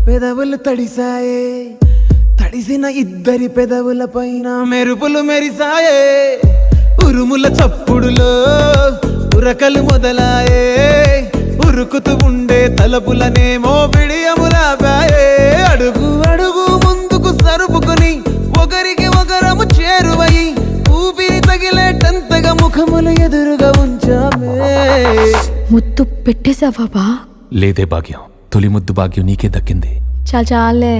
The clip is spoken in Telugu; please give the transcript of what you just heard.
పెదవులు తడిసాయే, తడిసిన ఇద్దరి పెదవుల పైన మెరుపులు మెరిసాయే. ఉరుముల చప్పుడులో ఉరకలు మొదలాయే, ఉరుకుతూ ఉండే తలపులనేమో బిడియములాపాయే. అడుగు అడుగు ముందుకు సరుపుకుని ఒకరికి ఒకరము చేరువై ఊపిరి తగిలేటంతగా ముఖములు ఎదురుగా ఉంచామే. ముద్దు పెట్టేశావా బా? లేదే భాగ్యం, తొలి ముద్దు భాగ్యం నీకే దక్కింది. చాలే